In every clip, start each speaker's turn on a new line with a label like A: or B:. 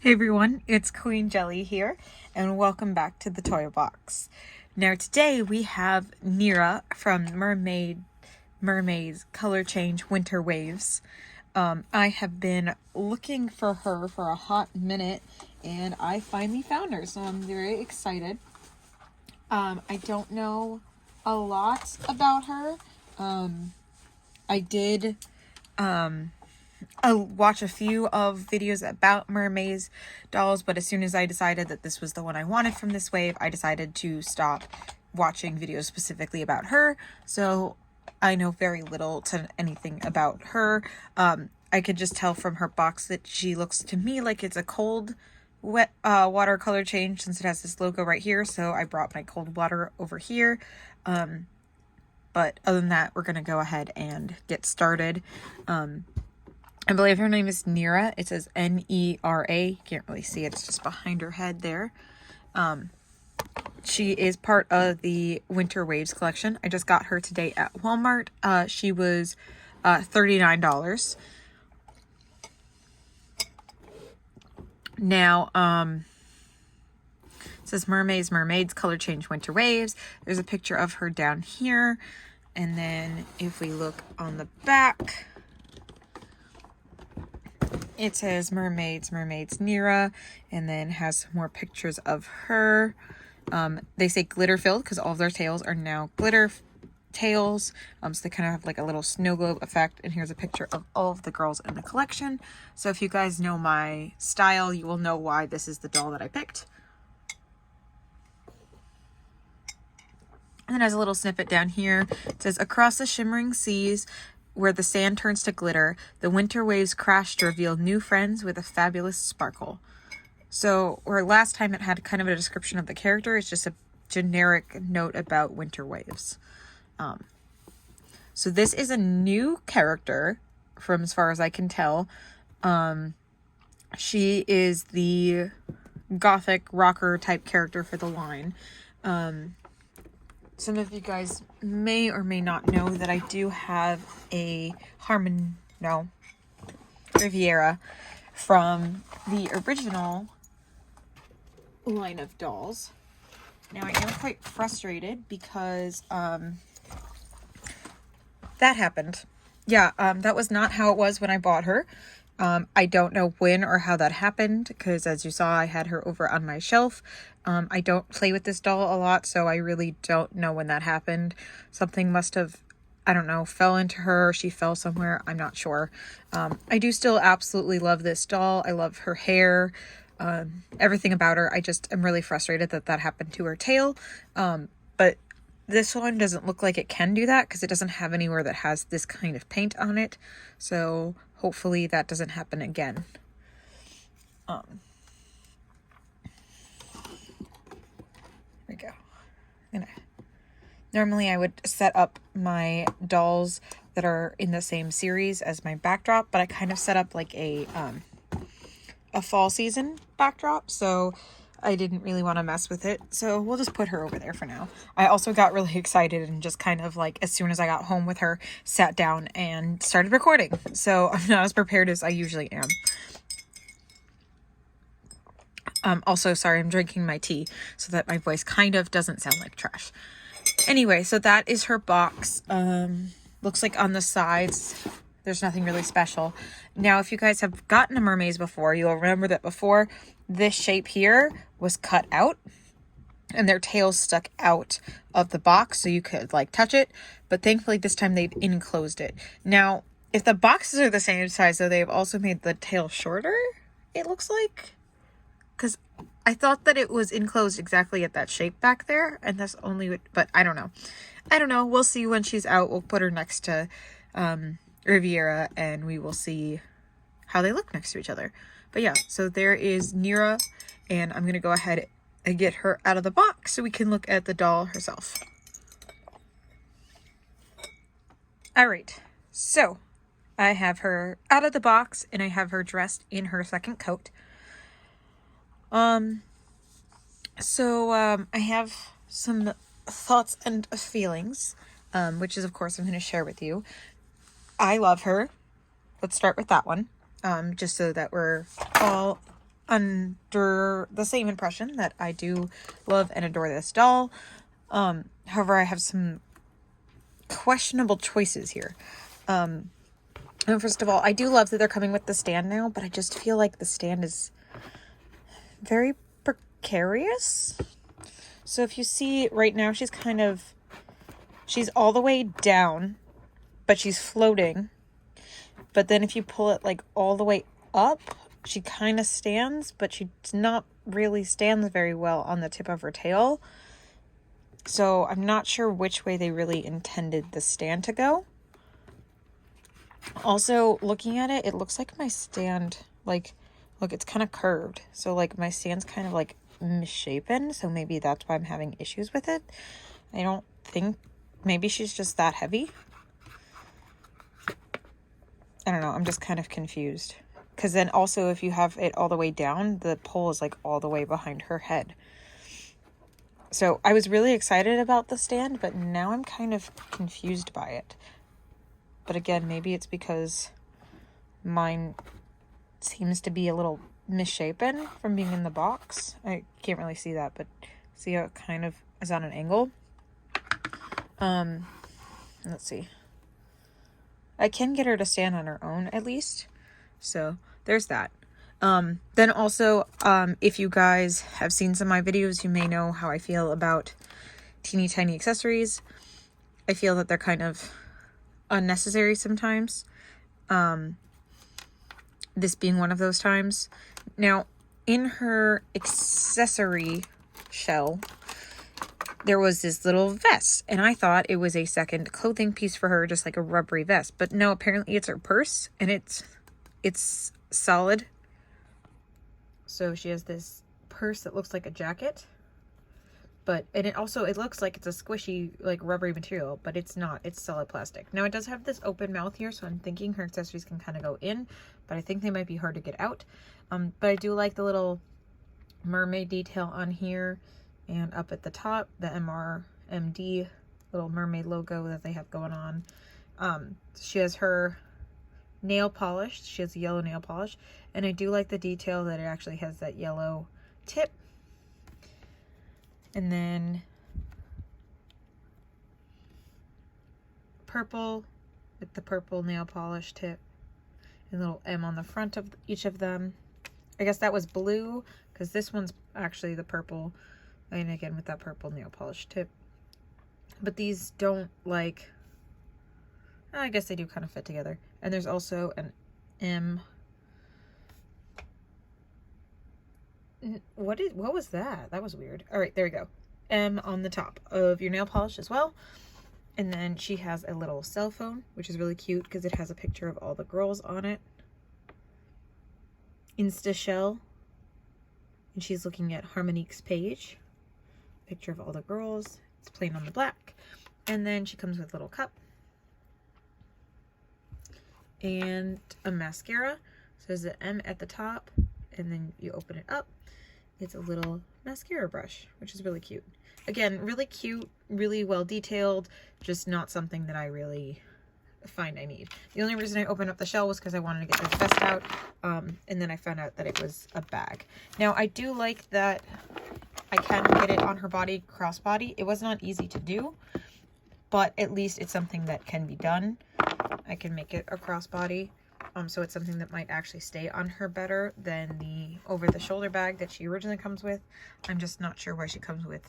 A: Hey everyone, it's Queen Jelly here, and welcome back to the Toy Box. Now today we have Nera from Mermaid's Color Change Winter Waves. I have been looking for her for a hot minute, and I finally found her, so I'm very excited. I don't know a lot about her. I did watch a few of videos about mermaids dolls, but as soon as I decided that this was the one I wanted from this wave, I decided to stop watching videos specifically about her. So I know very little to anything about her. I could just tell from her box that she looks to me like it's a cold wet watercolor change, since it has this logo right here. So I brought my cold water over here. But other than that, we're gonna go ahead and get started. I believe her name is Nera. It says Nera. Can't really see it. It's just behind her head there. She is part of the Winter Waves collection. I just got her today at Walmart. She was $39. Now, it says mermaidz color change winter waves. There's a picture of her down here. And then if we look on the back, it says mermaidz Nera, and then has some more pictures of her. They say glitter filled because all of their tails are now glitter tails. So they kind of have like a little snow globe effect. And here's a picture of all of the girls in the collection. So if you guys know my style, you will know why this is the doll that I picked. And then has a little snippet down here. It says, across the shimmering seas, where the sand turns to glitter, the winter waves crash to reveal new friends with a fabulous sparkle. So, where last time it had kind of a description of the character, it's just a generic note about winter waves. So this is a new character, from as far as I can tell. She is the gothic rocker type character for the line. Some of you guys may or may not know that I do have a Riviera from the original line of dolls. Now I am quite frustrated because that happened. Yeah, that was not how it was when I bought her. I don't know when or how that happened, because as you saw, I had her over on my shelf. I don't play with this doll a lot, so I really don't know when that happened. Something must have, I don't know, fell into her. She fell somewhere. I'm not sure. I do still absolutely love this doll. I love her hair, everything about her. I just am really frustrated that that happened to her tail. But this one doesn't look like it can do that because it doesn't have anywhere that has this kind of paint on it. So hopefully that doesn't happen again. There we go. Normally I would set up my dolls that are in the same series as my backdrop, but I kind of set up like a fall season backdrop, so I didn't really want to mess with it. So we'll just put her over there for now. I also got really excited and just kind of like, as soon as I got home with her, sat down and started recording. So I'm not as prepared as I usually am. Also, sorry, I'm drinking my tea so that my voice kind of doesn't sound like trash. Anyway, so that is her box. Looks like on the sides, there's nothing really special. Now, if you guys have gotten a mermaid before, you'll remember that before, this shape here was cut out and their tails stuck out of the box so you could like touch it. But thankfully this time they've enclosed it. Now, if the boxes are the same size, though, they've also made the tail shorter, it looks like. Because I thought that it was enclosed exactly at that shape back there, and that's only, but I don't know. We'll see when she's out. We'll put her next to Riviera, and we will see how they look next to each other. But yeah, so there is Nera, and I'm going to go ahead and get her out of the box so we can look at the doll herself. All right, so I have her out of the box, and I have her dressed in her second coat. I have some thoughts and feelings, which is, of course, I'm going to share with you. I love her. Let's start with that one. Just so that we're all under the same impression that I do love and adore this doll. However, I have some questionable choices here. And first of all, I do love that they're coming with the stand now, but I just feel like the stand is very precarious. So if you see right now, she's all the way down, but she's floating. But then if you pull it like all the way up, she kind of stands, but she not really stands very well on the tip of her tail. So I'm not sure which way they really intended the stand to go. Also, looking at it, it looks like my stand, like, look, it's kind of curved. So like my stand's kind of like misshapen. So maybe that's why I'm having issues with it. I don't think, maybe she's just that heavy. I don't know. I'm just kind of confused. Because then also if you have it all the way down, the pole is like all the way behind her head. So I was really excited about the stand, but now I'm kind of confused by it. But again, maybe it's because mine seems to be a little misshapen from being in the box. I can't really see that, but see how it kind of is on an angle? Let's see. I can get her to stand on her own at least. So there's that. Then also, if you guys have seen some of my videos, you may know how I feel about teeny tiny accessories. I feel that they're kind of unnecessary sometimes. This being one of those times. Now, in her accessory shell, there was this little vest, and I thought it was a second clothing piece for her, just like a rubbery vest. But no, apparently it's her purse, and it's solid. So she has this purse that looks like a jacket, and it looks like it's a squishy, like rubbery material, but it's not. It's solid plastic. Now it does have this open mouth here, so I'm thinking her accessories can kind of go in, but I think they might be hard to get out. But I do like the little mermaid detail on here, and up at the top, the MRMD little mermaid logo that they have going on. She has her nail polish. She has a yellow nail polish, and I do like the detail that it actually has that yellow tip. And then purple with the purple nail polish tip, and a little M on the front of each of them. I guess that was blue because this one's actually the purple, and again with that purple nail polish tip. But these don't, like, I guess they do kind of fit together. And there's also an M. What was that? That was weird. All right, there we go. M on the top of your nail polish as well. And then she has a little cell phone, which is really cute because it has a picture of all the girls on it. Insta shell. And she's looking at Harmonique's page. Picture of all the girls. It's plain on the black. And then she comes with a little cup. And a mascara. So there's an M at the top. And then you open it up. It's a little mascara brush, which is really cute. Again, really cute, really well detailed, just not something that I really find I need. The only reason I opened up the shell was because I wanted to get this vest out, and then I found out that it was a bag. Now, I do like that I can get it on her body, crossbody. It was not easy to do, but at least it's something that can be done. I can make it a crossbody. So it's something that might actually stay on her better than the over-the-shoulder bag that she originally comes with. I'm just not sure why she comes with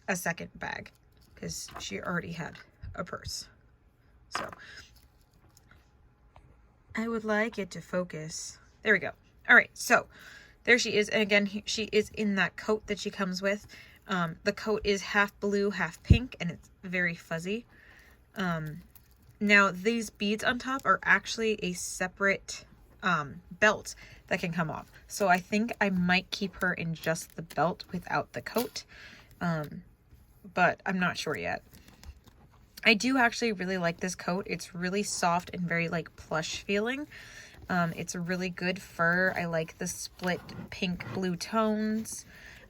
A: a second bag, because she already had a purse. So I would like it to focus. There we go. All right, so there she is. And again, she is in that coat that she comes with. The coat is half blue, half pink, and it's very fuzzy. Now, these beads on top are actually a separate belt that can come off. So I think I might keep her in just the belt without the coat. But I'm not sure yet. I do actually really like this coat. It's really soft and very like plush feeling. It's a really good fur. I like the split pink blue tones.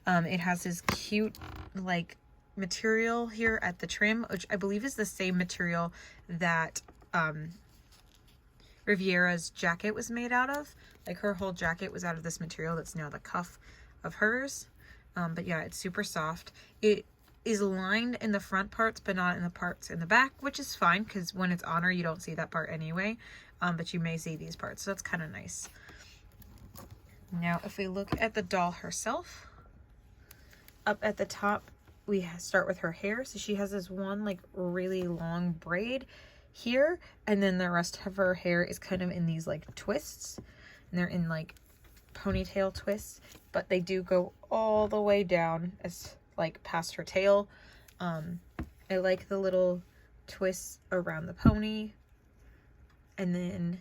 A: It has this cute like material here at the trim, which I believe is the same material that Riviera's jacket was made out of. Like her whole jacket was out of this material that's now the cuff of hers. But yeah, it's super soft. It is lined in the front parts, but not in the parts in the back, which is fine because when it's on her, you don't see that part anyway. But you may see these parts, so that's kind of nice. Now, if we look at the doll herself, up at the top, we start with her hair. So she has this one like really long braid here, and then the rest of her hair is kind of in these like twists, and they're in like ponytail twists, but they do go all the way down as like past her tail. I like the little twists around the pony, and then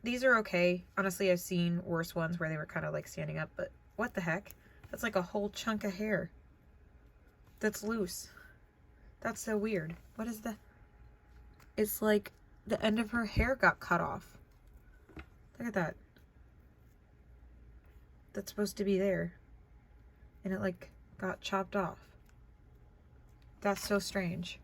A: these are okay. Honestly, I've seen worse ones where they were kind of like standing up, but what the heck? That's like a whole chunk of hair that's loose. That's so weird. What is that? It's like the end of her hair got cut off. Look at that. That's supposed to be there, and it like got chopped off. That's so strange.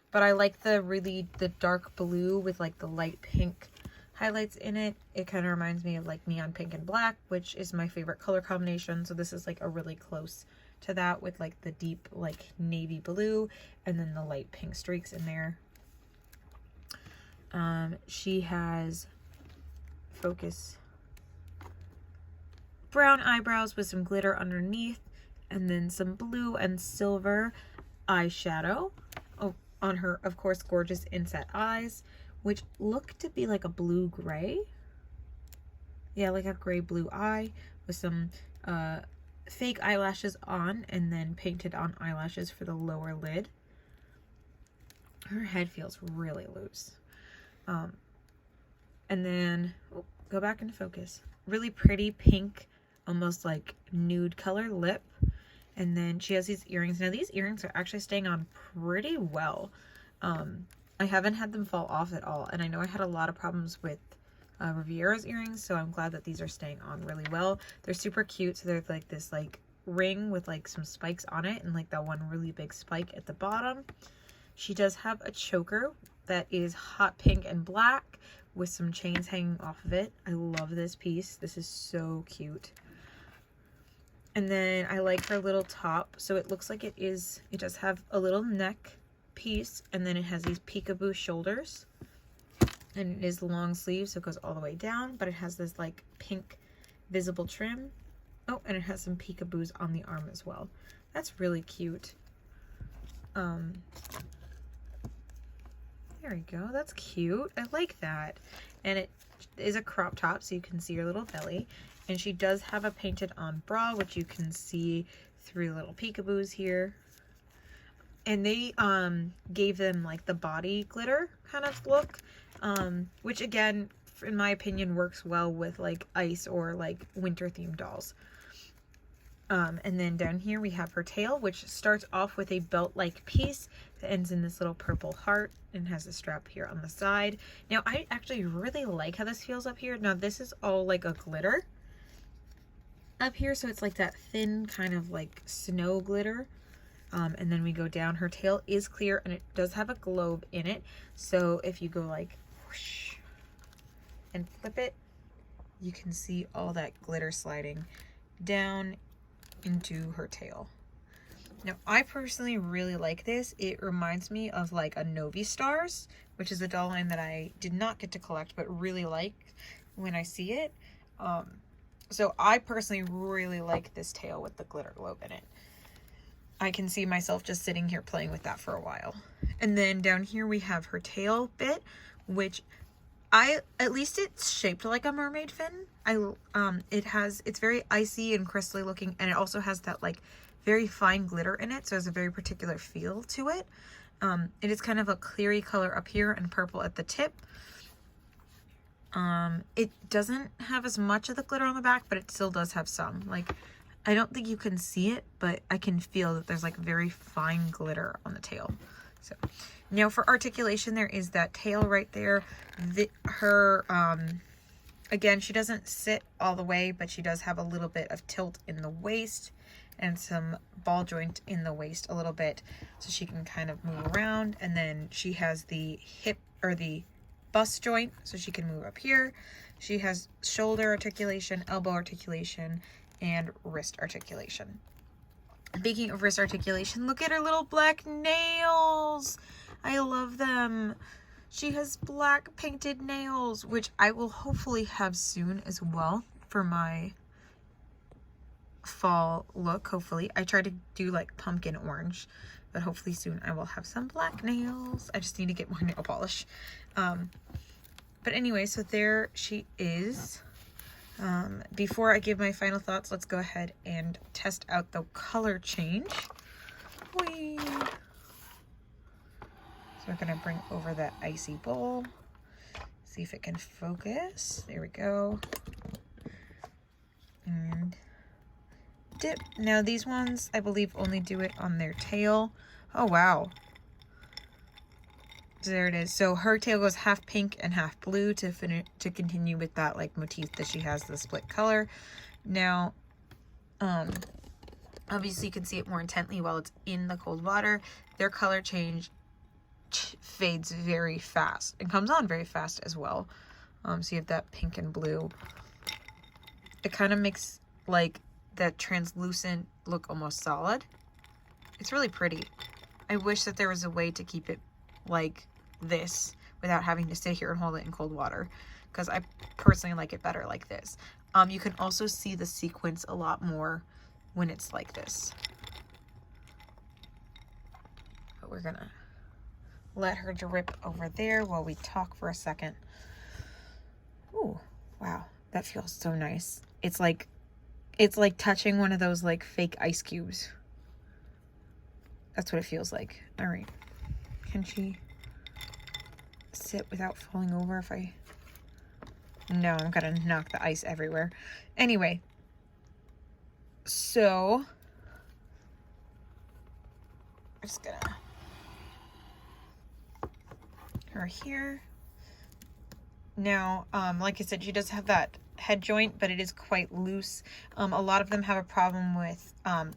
A: But I like the dark blue with like the light pink highlights in it. It kind of reminds me of like neon pink and black, which is my favorite color combination. So this is like a really close to that with like the deep like navy blue and then the light pink streaks in there. She has, focus, brown eyebrows with some glitter underneath, and then some blue and silver eyeshadow. Oh, on her, of course, gorgeous inset eyes, which look to be like a blue gray. Yeah, like a gray blue eye with some fake eyelashes on, and then painted on eyelashes for the lower lid. Her head feels really loose. And then, oh, go back into focus. Really pretty pink, almost like nude color lip. And then she has these earrings. Now these earrings are actually staying on pretty well. I haven't had them fall off at all. And I know I had a lot of problems with Riviera's earrings, so I'm glad that these are staying on really well. They're super cute. So they're like this like ring with like some spikes on it, and like that one really big spike at the bottom. She does have a choker that is hot pink and black with some chains hanging off of it. I love this piece. This is so cute. And then I like her little top. So it looks like it does have a little neck piece, and then it has these peekaboo shoulders. And it is long sleeves, so it goes all the way down, but it has this like pink visible trim. Oh, and it has some peekaboos on the arm as well. That's really cute. There we go. That's cute. I like that. And it is a crop top, so you can see her little belly. And she does have a painted on bra, which you can see through little peekaboos here. And they gave them like the body glitter kind of look, which again, in my opinion, works well with like ice or like winter themed dolls. And then down here we have her tail, which starts off with a belt-like piece that ends in this little purple heart and has a strap here on the side. Now, I actually really like how this feels up here. Now, this is all like a glitter up here, so it's like that thin kind of like snow glitter. And then we go down. Her tail is clear, and it does have a globe in it. So if you go like whoosh and flip it, you can see all that glitter sliding down into her tail. Now, I personally really like this. It reminds me of like a Novi Stars, which is a doll line that I did not get to collect, but really like when I see it. So I personally really like this tail with the glitter globe in it. I can see myself just sitting here playing with that for a while. And then down here we have her tail bit, which at least it's shaped like a mermaid fin. It's very icy and crystally looking, and it also has that like very fine glitter in it, so it has a very particular feel to it. It is kind of a cleary color up here and purple at the tip. It doesn't have as much of the glitter on the back, but it still does have some. Like, I don't think you can see it, but I can feel that there's like very fine glitter on the tail. So now for articulation, there is that tail right there. Again, she doesn't sit all the way, but she does have a little bit of tilt in the waist. and some ball joint in the waist a little bit so she can kind of move around. And then she has the hip or the bust joint so she can move up here. She has shoulder articulation, elbow articulation, and wrist articulation. Speaking of wrist articulation, look at her little black nails. I love them. She has black painted nails, which I will hopefully have soon as well for my fall look. Hopefully I tried to do like pumpkin orange, but hopefully soon I will have some black nails. I just need to get more nail polish. But anyway, so there she is. Before I give my final thoughts, let's go ahead and test out the color change. Whee! So we're gonna bring over that icy bowl, see if it can focus. There we go. And dip. Now these ones, I believe, only do it on their tail. Oh, wow. So there it is. So her tail goes half pink and half blue to continue with that like motif that she has, the split color. Now, obviously you can see it more intently while it's in the cold water. Their color change fades very fast and comes on very fast as well. So you have that pink and blue. It kind of makes like that translucent look almost solid. It's really pretty. I wish that there was a way to keep it like this without having to sit here and hold it in cold water, because I personally like it better like this. You can also see the sequence a lot more when it's like this. But we're gonna let her drip over there while we talk for a second. Ooh, wow, that feels so nice. It's like touching one of those like fake ice cubes. That's what it feels like. All right, can she sit without falling over if I... No, I'm gonna knock the ice everywhere. Anyway, so I'm just gonna her here. Now, like I said, she does have that head joint, but it is quite loose. A lot of them have a problem with,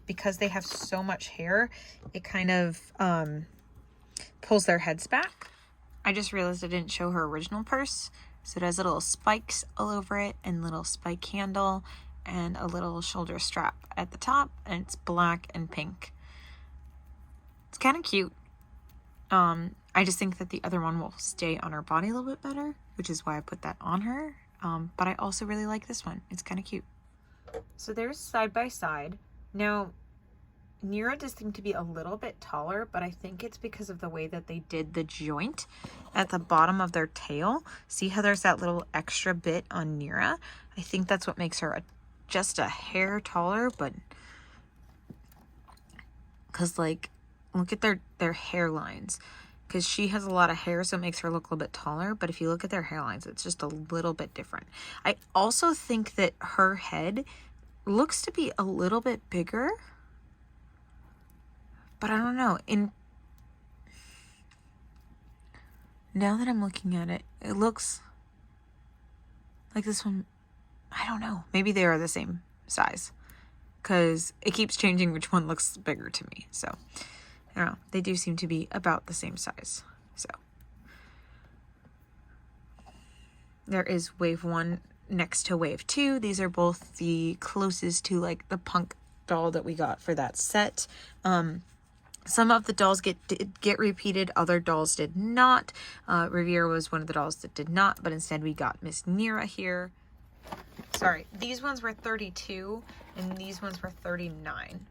A: because they have so much hair, it kind of pulls their heads back. I just realized I didn't show her original purse. So it has little spikes all over it and little spike handle and a little shoulder strap at the top, and it's black and pink. It's kind of cute. I just think that the other one will stay on her body a little bit better, which is why I put that on her. But I also really like this one. It's kind of cute. So there's side by side. Now, Nera does seem to be a little bit taller, but I think it's because of the way that they did the joint at the bottom of their tail. See how there's that little extra bit on Nera? I think that's what makes her just a hair taller, but because like, look at their hairlines. Because she has a lot of hair, so it makes her look a little bit taller. But if you look at their hairlines, it's just a little bit different. I also think that her head looks to be a little bit bigger. But I don't know. Now that I'm looking at it, it looks like this one. I don't know. Maybe they are the same size, because it keeps changing which one looks bigger to me. So I don't know. They do seem to be about the same size. So there is wave 1 next to wave 2. These are both the closest to like the punk doll that we got for that set. Some of the dolls get repeated, other dolls did not. Riviera was one of the dolls that did not, but instead we got Miss Nera here. Sorry, these ones were 32 and these ones were 39.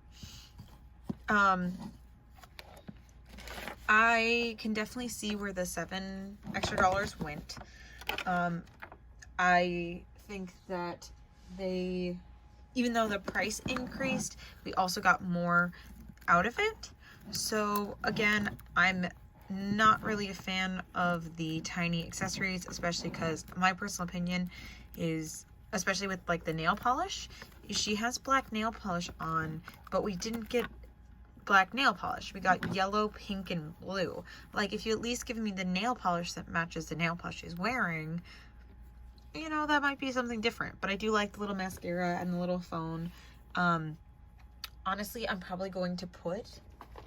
A: I can definitely see where the $7 extra went. I think that even though the price increased, we also got more out of it. So again, I'm not really a fan of the tiny accessories, especially because my personal opinion is, especially with like the nail polish, she has black nail polish on, but we didn't get black nail polish. We got yellow, pink, and blue. Like, if you at least give me the nail polish that matches the nail polish she's wearing, you know, that might be something different. But I do like the little mascara and the little phone. honestly, I'm probably going to put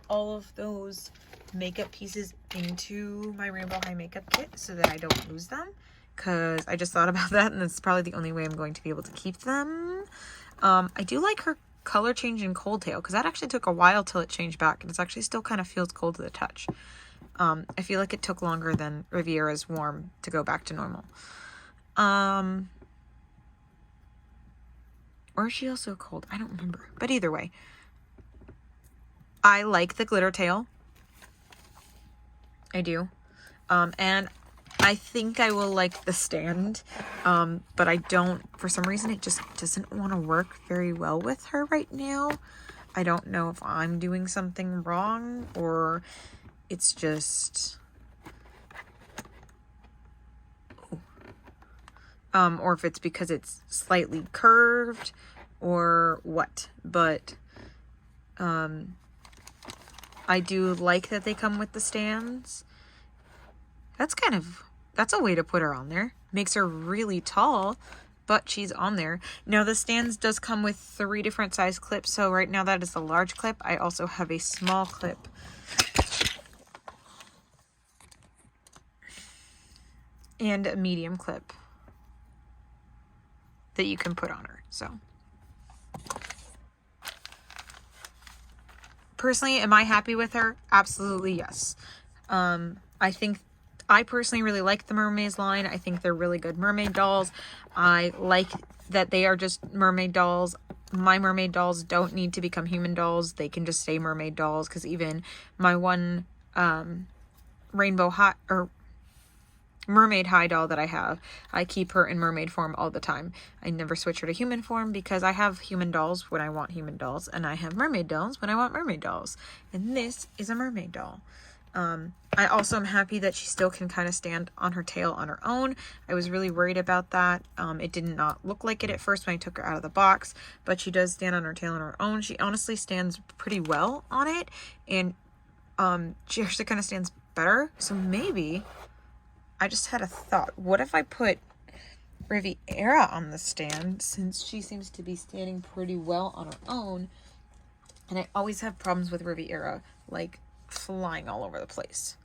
A: all of those makeup pieces into my Rainbow High makeup kit so that I don't lose them, because I just thought about that and that's probably the only way I'm going to be able to keep them. I do like her color change in Cold Tail, because that actually took a while till it changed back, and it's actually still kind of feels cold to the touch. I feel like it took longer than Riviera's Warm to go back to normal. Or is she also cold? I don't remember. But either way, I like the glitter tail. I do. And I think I will like the stand. But I don't, for some reason, it just doesn't want to work very well with her right now. I don't know if I'm doing something wrong or it's just... or if it's because it's slightly curved or what, but I do like that they come with the stands. That's a way to put her on there. Makes her really tall, but she's on there. Now the stands does come with 3 different size clips, so right now that is a large clip. I also have a small clip. And a medium clip that you can put on her. So personally, am I happy with her? Absolutely yes. I personally really like the mermaid's line. I think they're really good mermaid dolls. I like that they are just mermaid dolls. My mermaid dolls don't need to become human dolls. They can just stay mermaid dolls, because even my one Rainbow High or Mermaid High doll that I have, I keep her in mermaid form all the time. I never switch her to human form, because I have human dolls when I want human dolls, and I have mermaid dolls when I want mermaid dolls. And this is a mermaid doll. I also am happy that she still can kind of stand on her tail on her own. I was really worried about that. It did not look like it at first when I took her out of the box, but she does stand on her tail on her own. She honestly stands pretty well on it, and she actually kind of stands better. So maybe... I just had a thought. What if I put Riviera on the stand, since she seems to be standing pretty well on her own? And I always have problems with Riviera, like flying all over the place.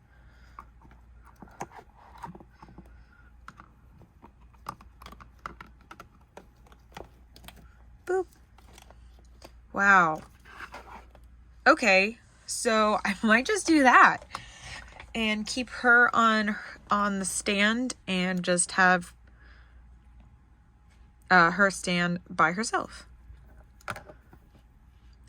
A: Boop. Wow. Okay, so I might just do that and keep her on the stand and just have her stand by herself.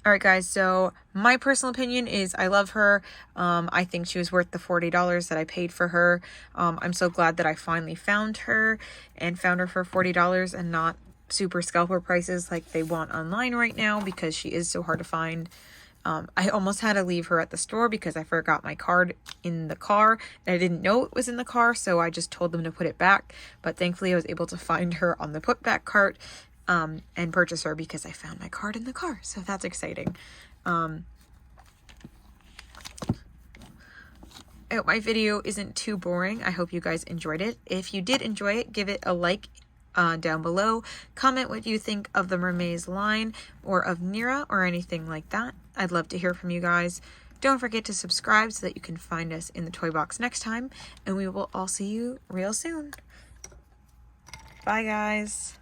A: Alright guys, so my personal opinion is I love her. I think she was worth the $40 that I paid for her. I'm so glad that I finally found her and found her for $40 and not super scalper prices like they want online right now, because she is so hard to find. I almost had to leave her at the store because I forgot my card in the car. And I didn't know it was in the car, so I just told them to put it back. But thankfully I was able to find her on the put back cart and purchase her because I found my card in the car. So that's exciting. I hope my video isn't too boring. I hope you guys enjoyed it. If you did enjoy it, give it a like down below. Comment what you think of the mermaid's line or of Nera or anything like that. I'd love to hear from you guys. Don't forget to subscribe so that you can find us in the toy box next time, and we will all see you real soon. Bye guys.